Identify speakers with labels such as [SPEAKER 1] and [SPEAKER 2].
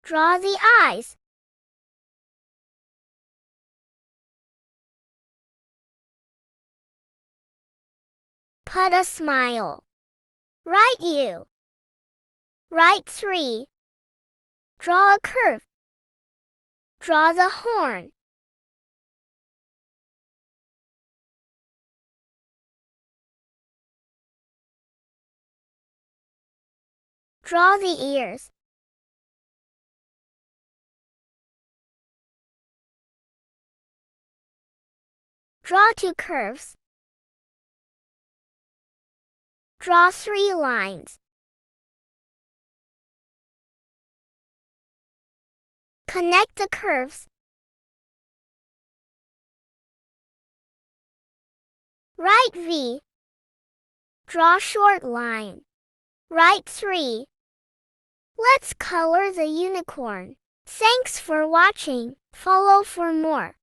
[SPEAKER 1] Draw the eyes. Put a smile. Right U. Right 3. Draw a curve. Draw the horn. Draw the ears. Draw 2 curves. Draw 3 lines. Connect the curves. Right V. Draw short line. Right 3. Let's color the unicorn. Thanks for watching. Follow for more.